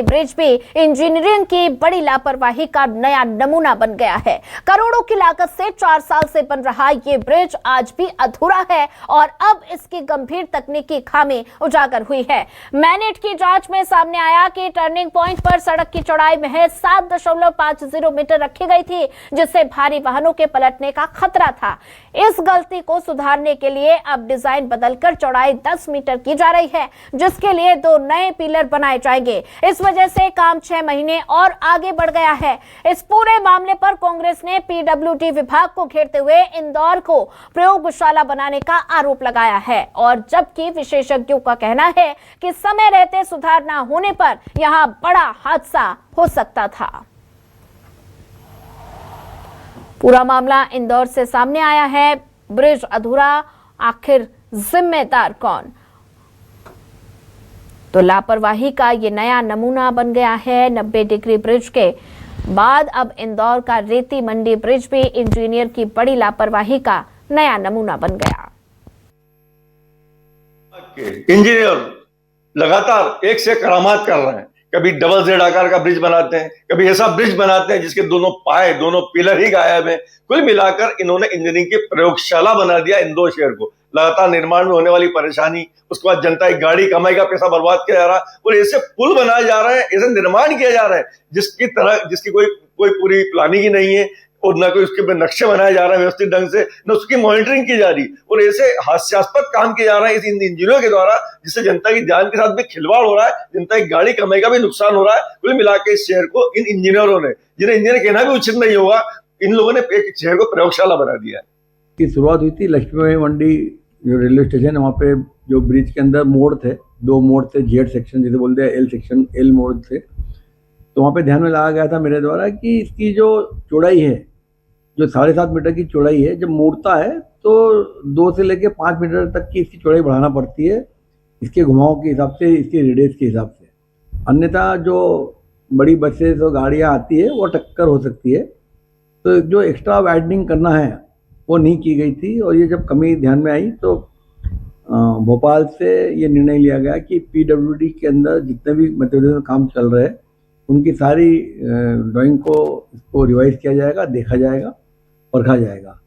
Bridge भी engineering की बड़ी लापरवाही का नया नमूना बन गया है। करोड़ों की लागत से 4 साल से बन रहा ये ब्रिज आज भी अधूरा है और अब इसकी गंभीर तकनीकी खामी उजागर हुई है। मैनेट की जांच में सामने आया कि टर्निंग पॉइंट पर सड़क की चौड़ाई महज 7.50 मीटर रखी गई थी, जिससे भारी वाहनों के पलटने का खतरा था। इस गलती को सुधारने के लिए अब डिजाइन बदलकर चौड़ाई 10 मीटर की जा रही है, जिसके लिए 2 नए पिलर बनाए जाएंगे। इस वजह से काम 6 महीने और आगे बढ़ गया है। इस पूरे मामले पर कांग्रेस ने पीडब्ल्यूडी विभाग को घेरते हुए इंदौर को प्रयोगशाला बनाने का आरोप लगाया है, और जबकि विशेषज्ञों का कहना है कि समय रहते सुधार न होने पर यहां बड़ा हादसा हो सकता था। पूरा मामला इंदौर से सामने आया है। ब्रिज अधूरा, आखिर जिम्मेदार कौन? तो लापरवाही का ये नया नमूना बन गया है। 90 डिग्री ब्रिज के बाद अब इंदौर का रेती मंडी ब्रिज भी इंजीनियर की बड़ी लापरवाही का नया नमूना बन गया। इंजीनियर लगातार एक से करामात कर रहे हैं। कभी डबल जेड आकार का ब्रिज बनाते हैं, कभी ऐसा ब्रिज बनाते हैं जिसके दोनों पाए, दोनों पिलर ही गायब है। कुल मिलाकर इन्होंने इंजीनियरिंग की प्रयोगशाला बना दिया इंदौर शहर को। लगातार निर्माण में होने वाली परेशानी, उसके बाद जनता की गाड़ी कमाई का पैसा बर्बाद किया जा रहा है, और ऐसे पुल बनाए जा रहे हैं, ऐसे निर्माण किया जा रहा है जिसकी कोई पूरी प्लानिंग ही नहीं है, और ना कोई उसके नक्शे बनाए जा रहे हैं व्यवस्थित ढंग से, न उसकी मॉनिटरिंग की जा रही, और ऐसे हास्यास्पद काम किए जा रहे हैं इस इंजीनियरों के द्वारा, जिससे जनता की जान के साथ भी खिलवाड़ हो रहा है, जनता की गाड़ी कमाई का भी नुकसान हो रहा है। कुल मिला के इस शहर को इन इंजीनियरों ने, जिन्हें इंजीनियर कहना भी उचित नहीं होगा, इन लोगों ने एक शहर को प्रयोगशाला बना दिया है। की शुरुआत हुई थी लक्ष्मीबाई मंडी जो रेलवे स्टेशन है, वहाँ पे जो ब्रिज के अंदर मोड़ थे, 2 मोड़ थे, जेड सेक्शन जिसे बोलते हैं, एल सेक्शन, एल मोड़ थे। तो वहाँ पे ध्यान में लाया गया था मेरे द्वारा कि इसकी जो चौड़ाई है, जो 7.5 मीटर की चौड़ाई है, जब मोड़ता है तो 2 से लेके 5 मीटर तक की इसकी चौड़ाई बढ़ाना पड़ती है, इसके घुमाव के हिसाब से, इसके रेडियस के हिसाब से। अन्यथा जो बड़ी बसेस और गाड़ियाँ आती है वो टक्कर हो सकती है। तो जो एक्स्ट्रा वाइडनिंग करना है वो नहीं की गई थी, और ये जब कमी ध्यान में आई तो भोपाल से ये निर्णय लिया गया कि पीडब्ल्यूडी के अंदर जितने भी मध्य प्रदेश में काम चल रहे हैं उनकी सारी ड्राइंग को इसको रिवाइज किया जाएगा, देखा जाएगा, परखा जाएगा।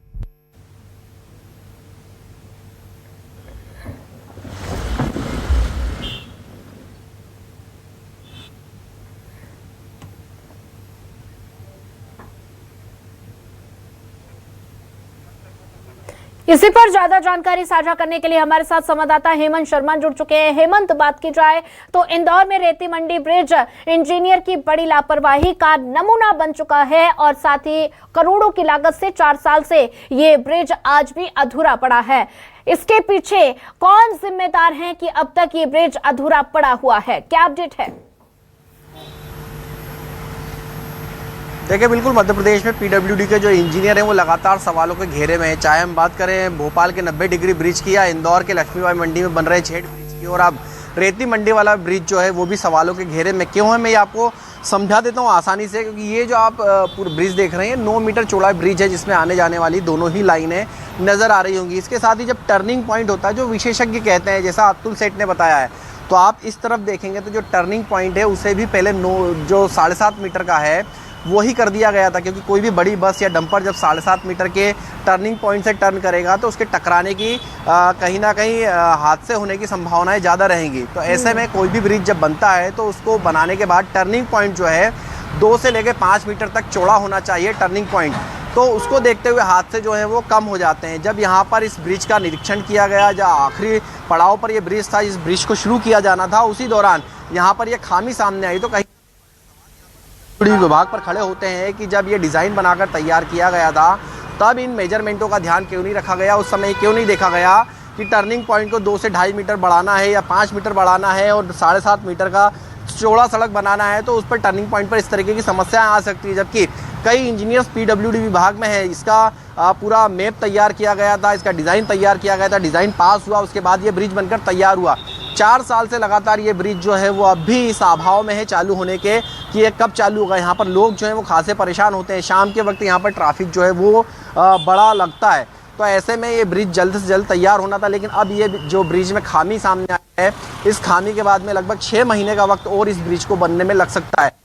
इसी पर ज्यादा जानकारी साझा करने के लिए हमारे साथ संवाददाता हेमंत शर्मा जुड़ चुके हैं। हेमंत, बात की जाए तो इंदौर में रेती मंडी ब्रिज इंजीनियर की बड़ी लापरवाही का नमूना बन चुका है, और साथ ही करोड़ों की लागत से 4 साल से ये ब्रिज आज भी अधूरा पड़ा है। इसके पीछे कौन जिम्मेदार है कि अब तक ये ब्रिज अधूरा पड़ा हुआ है? क्या अपडेट है? देखिए, बिल्कुल मध्य प्रदेश में पीडब्ल्यूडी के जो इंजीनियर हैं वो लगातार सवालों के घेरे में हैं। चाहे हम बात करें भोपाल के 90 डिग्री ब्रिज की या इंदौर के लक्ष्मीबाई मंडी में बन रहे छेड़ ब्रिज की, और अब रेती मंडी वाला ब्रिज जो है वो भी सवालों के घेरे में क्यों है, मैं ये आपको समझा देता हूँ आसानी से। क्योंकि ये जो आप पूरा ब्रिज देख रहे हैं 9 मीटर चौड़ा ब्रिज है, जिसमें आने जाने वाली दोनों ही लाइनें नज़र आ रही होंगी। इसके साथ ही जब टर्निंग पॉइंट होता है, जो विशेषज्ञ कहते हैं, जैसा अतुल सेठ ने बताया है, तो आप इस तरफ देखेंगे तो जो टर्निंग पॉइंट है उसे भी पहले जो 7.5 मीटर का है वो ही कर दिया गया था, क्योंकि कोई भी बड़ी बस या डंपर जब 7.5 मीटर के टर्निंग पॉइंट से टर्न करेगा तो उसके टकराने की कहीं ना कहीं हादसे होने की संभावनाएं ज़्यादा रहेंगी। तो ऐसे में कोई भी ब्रिज जब बनता है तो उसको बनाने के बाद टर्निंग पॉइंट जो है 2 से लेकर 5 मीटर तक चौड़ा होना चाहिए टर्निंग पॉइंट। तो उसको देखते हुए हादसे जो हैं वो कम हो जाते हैं। जब यहाँ पर इस ब्रिज का निरीक्षण किया गया, जब आखिरी पड़ाव पर ये ब्रिज था, इस ब्रिज को शुरू किया जाना था, उसी दौरान यहाँ पर ये खामी सामने आई। तो कहीं विभाग पर खड़े होते हैं कि जब ये डिज़ाइन बनाकर तैयार किया गया था तब इन मेजरमेंटों का ध्यान क्यों नहीं रखा गया, उस समय क्यों नहीं देखा गया कि टर्निंग पॉइंट को 2 से 2.5 मीटर बढ़ाना है या 5 मीटर बढ़ाना है और 7.5 मीटर का चौड़ा सड़क बनाना है, तो उस पर टर्निंग पॉइंट पर इस तरीके की समस्याएं आ सकती है। जबकि कई इंजीनियर्स पीडब्ल्यूडी विभाग में है, इसका पूरा मैप तैयार किया गया था, इसका डिज़ाइन तैयार किया गया था, डिज़ाइन पास हुआ, उसके बाद ये ब्रिज बनकर तैयार हुआ। 4 साल से लगातार ये ब्रिज जो है वो अब भी इस अभाव में है चालू होने के कि ये कब चालू होगा। यहाँ पर लोग जो है वो खासे परेशान होते हैं, शाम के वक्त यहाँ पर ट्रैफिक जो है वो बड़ा लगता है। तो ऐसे में ये ब्रिज जल्द से जल्द तैयार होना था, लेकिन अब ये जो ब्रिज में खामी सामने आई है इस खामी के बाद में लगभग 6 महीने का वक्त और इस ब्रिज को बनने में लग सकता है।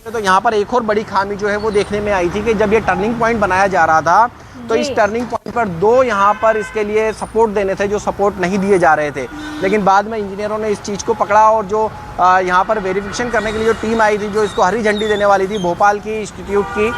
तो यहाँ पर एक और बड़ी खामी जो है वो देखने में आई थी कि जब ये टर्निंग पॉइंट बनाया जा रहा था तो इस टर्निंग पॉइंट पर 2 यहाँ पर इसके लिए सपोर्ट देने थे जो सपोर्ट नहीं दिए जा रहे थे, लेकिन बाद में इंजीनियरों ने इस चीज़ को पकड़ा और जो यहाँ पर वेरिफिकेशन करने के लिए जो टीम आई थी जो इसको हरी झंडी देने वाली थी भोपाल की इंस्टीट्यूट की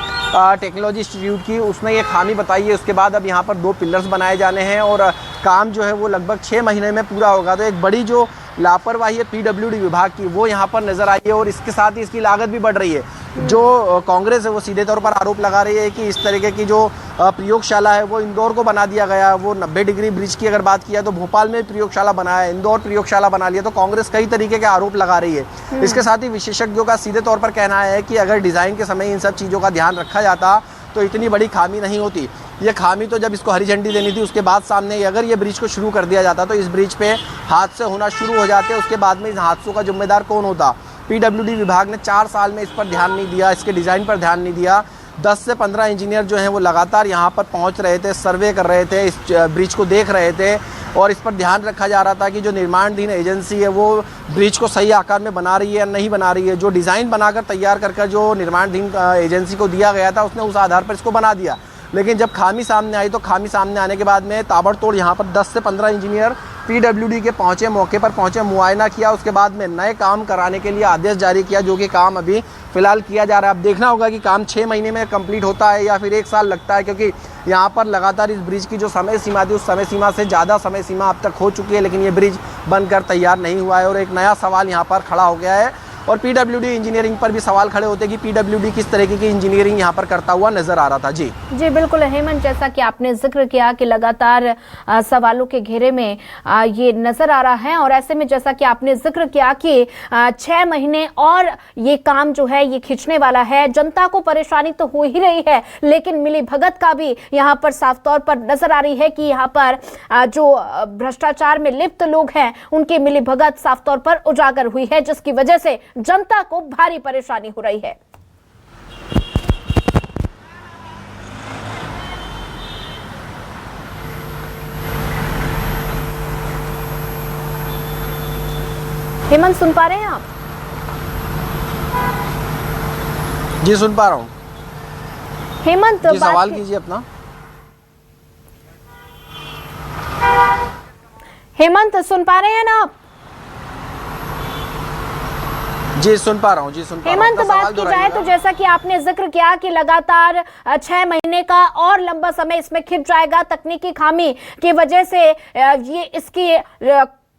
टेक्नोलॉजी इंस्टीट्यूट की, उसने ये खामी बताई है। उसके बाद अब यहाँ पर 2 पिलर्स बनाए जाने हैं और काम जो है वो लगभग 6 महीने में पूरा होगा। तो एक बड़ी जो लापरवाही है पीडब्ल्यूडी विभाग की वो यहाँ पर नजर आई है और इसके साथ ही इसकी लागत भी बढ़ रही है। जो कांग्रेस है वो सीधे तौर पर आरोप लगा रही है कि इस तरीके की जो प्रयोगशाला है वो इंदौर को बना दिया गया। वो 90 डिग्री ब्रिज की अगर बात किया तो भोपाल में प्रयोगशाला बनाया है, इंदौर प्रयोगशाला बना लिया। तो कांग्रेस कई तरीके के आरोप लगा रही है। इसके साथ ही विशेषज्ञों का सीधे तौर पर कहना है कि अगर डिज़ाइन के समय इन सब चीज़ों का ध्यान रखा जाता तो इतनी बड़ी खामी नहीं होती। ये खामी तो जब इसको हरी झंडी देनी थी उसके बाद सामने अगर ये ब्रिज को शुरू कर दिया जाता तो इस ब्रिज पे हादसे होना शुरू हो जाते। उसके बाद में इन हादसों का जिम्मेदार कौन होता? पीडब्ल्यूडी विभाग ने 4 साल में इस पर ध्यान नहीं दिया, इसके डिज़ाइन पर ध्यान नहीं दिया। 10 से 15 इंजीनियर जो हैं वो लगातार यहाँ पर पहुँच रहे थे, सर्वे कर रहे थे, इस ब्रिज को देख रहे थे और इस पर ध्यान रखा जा रहा था कि जो निर्माणाधीन एजेंसी है वो ब्रिज को सही आकार में बना रही है या नहीं बना रही है। जो डिज़ाइन बनाकर तैयार कर जो निर्माणाधीन एजेंसी को दिया गया था उसने उस आधार पर इसको बना दिया। लेकिन जब खामी सामने आई तो खामी सामने आने के बाद में ताबड़तोड़ यहाँ पर 10 से 15 इंजीनियर पीडब्ल्यूडी के पहुँचे, मौके पर पहुँचे, मुआयना किया, उसके बाद में नए काम कराने के लिए आदेश जारी किया जो कि काम अभी फ़िलहाल किया जा रहा है। अब देखना होगा कि काम 6 महीने में कंप्लीट होता है या फिर 1 साल लगता है, क्योंकि यहाँ पर लगातार इस ब्रिज की जो समय सीमा थी उस समय सीमा से ज़्यादा समय सीमा अब तक हो चुकी है, लेकिन ये ब्रिज बनकर तैयार नहीं हुआ है। और एक नया सवाल यहाँ पर खड़ा हो गया है और पीडब्ल्यूडी इंजीनियरिंग पर भी सवाल खड़े होते कि पीडब्ल्यूडी किस तरीके की इंजीनियरिंग यहाँ पर करता हुआ नजर आ रहा था। जी बिल्कुल हेमंत, जैसा कि आपने जिक्र किया कि लगातार सवालों के घेरे में ये नजर आ रहा है और ऐसे में जैसा कि आपने जिक्र किया कि 6 महीने और ये काम जो है ये खिंचने वाला है। जनता को परेशानी तो हो ही रही है, लेकिन मिली भगत का भी यहाँ पर साफ तौर पर नजर आ रही है कि यहाँ पर जो भ्रष्टाचार में लिप्त लोग हैं उनकी मिली भगत साफ तौर पर उजागर हुई है, जिसकी वजह से जनता को भारी परेशानी हो रही है। हेमंत, सुन पा रहे हैं आप? जी सुन पा रहा हूं। हेमंत, जी सवाल कीजिए अपना। हेमंत, सुन पा रहे हैं ना आप? जी सुन पा रहा हूँ, जी सुन पा रहा हूँ। हेमंत, बात की जाए तो जैसा कि आपने जिक्र किया कि लगातार 6 महीने का और लंबा समय इसमें खिंच जाएगा। तकनीकी खामी की वजह से ये इसकी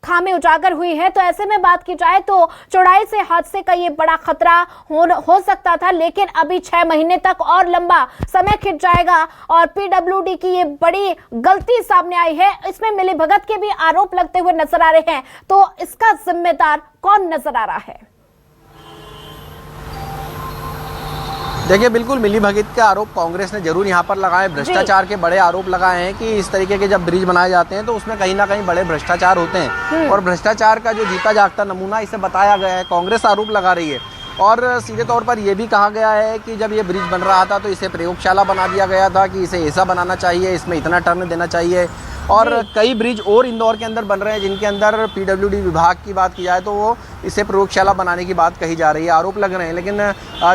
खामी उजागर हुई है। तो ऐसे में बात की जाए तो चौड़ाई से हादसे का ये बड़ा खतरा हो सकता था, लेकिन अभी 6 महीने तक और लंबा समय खिंच जाएगा और पीडब्ल्यूडी की ये बड़ी गलती सामने आई है। इसमें मिलीभगत के भी आरोप लगते हुए नजर आ रहे हैं, तो इसका जिम्मेदार कौन नजर आ रहा है? देखिए, बिल्कुल मिलीभगत के आरोप कांग्रेस ने जरूर यहाँ पर लगाए। भ्रष्टाचार के बड़े आरोप लगाए हैं कि इस तरीके के जब ब्रिज बनाए जाते हैं तो उसमें कहीं ना कहीं बड़े भ्रष्टाचार होते हैं और भ्रष्टाचार का जो जीता जागता नमूना इसे बताया गया है। कांग्रेस आरोप लगा रही है और सीधे तौर पर यह भी कहा गया है कि जब ये ब्रिज बन रहा था तो इसे प्रयोगशाला बना दिया गया था कि इसे ऐसा बनाना चाहिए, इसमें इतना टर्न देना चाहिए। और कई ब्रिज और इंदौर के अंदर बन रहे हैं जिनके अंदर पीडब्ल्यूडी विभाग की बात की जाए तो वो इसे प्रयोगशाला बनाने की बात कही जा रही है, आरोप लग रहे हैं। लेकिन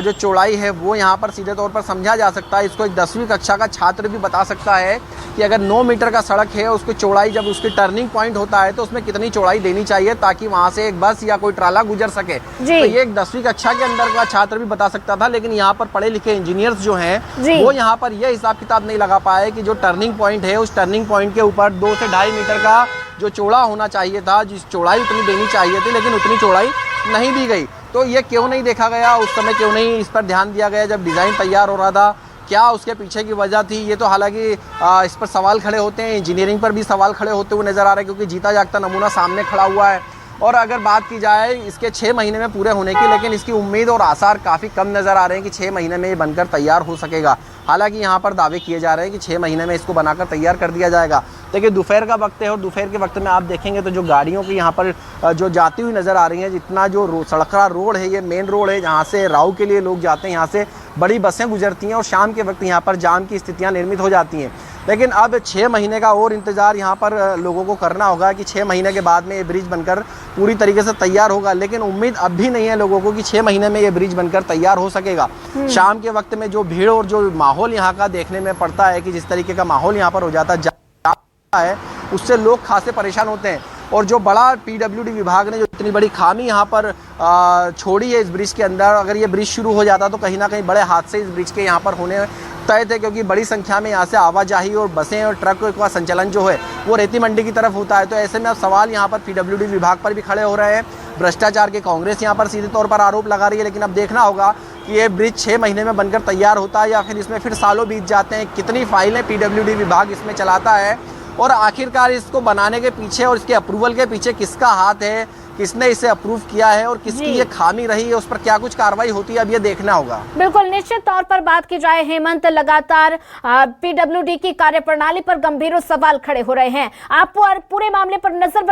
जो चौड़ाई है वो यहाँ पर सीधे तौर पर समझा जा सकता है। इसको एक 10वीं कक्षा का छात्र भी बता सकता है कि अगर 9 मीटर का सड़क है, उसकी चौड़ाई जब उसकी टर्निंग पॉइंट होता है तो उसमें कितनी चौड़ाई देनी चाहिए ताकि वहाँ से एक बस या कोई ट्राला गुजर सके। तो ये एक 10वीं कक्षा के अंदर का छात्र भी बता सकता था। लेकिन यहाँ पर पढ़े लिखे इंजीनियर्स जो हैं वो यहाँ पर यह हिसाब किताब नहीं लगा पाए कि जो टर्निंग पॉइंट है उस टर्निंग पॉइंट के ऊपर 2 से 2.5 मीटर का जो चौड़ा होना चाहिए था, जिस चौड़ाई उतनी देनी चाहिए थी, लेकिन उतनी चौड़ाई नहीं दी गई। तो ये क्यों नहीं देखा गया उस समय, क्यों नहीं इस पर ध्यान दिया गया जब डिज़ाइन तैयार हो रहा था? क्या उसके पीछे की वजह थी? ये तो हालांकि इस पर सवाल खड़े होते हैं, इंजीनियरिंग पर भी सवाल खड़े होते हुए नज़र आ रहे हैं क्योंकि जीता जागता नमूना सामने खड़ा हुआ है। और अगर बात की जाए इसके 6 महीने में पूरे होने की, लेकिन इसकी उम्मीद और आसार काफ़ी कम नज़र आ रहे हैं कि 6 महीने में ये बनकर तैयार हो सकेगा। हालांकि यहाँ पर दावे किए जा रहे हैं कि 6 महीने में इसको बनाकर तैयार कर दिया जाएगा। देखिए, दोपहर का वक्त है और दोपहर के वक्त में आप देखेंगे तो जो गाड़ियों की यहाँ पर जो जाती हुई नज़र आ रही हैं, जितना जो सड़करा रोड है, ये मेन रोड है जहाँ से राव के लिए लोग जाते हैं, यहाँ से बड़ी बसें गुजरती हैं और शाम के वक्त यहाँ पर जाम की स्थितियाँ निर्मित हो जाती हैं। लेकिन अब 6 महीने का और इंतज़ार यहाँ पर लोगों को करना होगा कि 6 महीने के बाद में ये ब्रिज बनकर पूरी तरीके से तैयार होगा। लेकिन उम्मीद अब भी नहीं है लोगों को कि 6 महीने में ये ब्रिज बनकर तैयार हो सकेगा। शाम के वक्त में जो भीड़ और जो माहौल यहाँ का देखने में पड़ता है कि जिस तरीके का माहौल यहाँ पर हो जाता है, उससे लोग खासे परेशान होते हैं। और जो बड़ा पीडब्ल्यूडी विभाग ने जो इतनी बड़ी खामी यहाँ पर छोड़ी है इस ब्रिज के अंदर, अगर ये ब्रिज शुरू हो जाता तो कहीं ना कहीं बड़े हादसे इस ब्रिज के यहाँ पर होने तय थे, क्योंकि बड़ी संख्या में यहाँ से आवाजाही और बसें और ट्रक का संचालन जो है वो रेती मंडी की तरफ होता है। तो ऐसे में अब सवाल यहाँ पर पीडब्ल्यूडी विभाग पर भी खड़े हो रहे हैं। भ्रष्टाचार के कांग्रेस यहाँ पर सीधे तौर पर आरोप लगा रही है। लेकिन अब देखना होगा कि ये ब्रिज 6 महीने में बनकर तैयार होता है या फिर इसमें फिर सालों बीत जाते हैं। कितनी फाइलें पीडब्ल्यूडी विभाग इसमें चलाता है और आखिरकार इसको बनाने के पीछे और इसके अप्रूवल के पीछे किसका हाथ है, किसने इसे अप्रूव किया है और किसकी ये खामी रही है, उस पर क्या कुछ कार्रवाई होती है, अब ये देखना होगा। बिल्कुल, निश्चित तौर पर बात की जाए हेमंत, लगातार पीडब्ल्यूडी की कार्यप्रणाली पर गंभीर सवाल खड़े हो रहे हैं। आप पूरे मामले पर नजर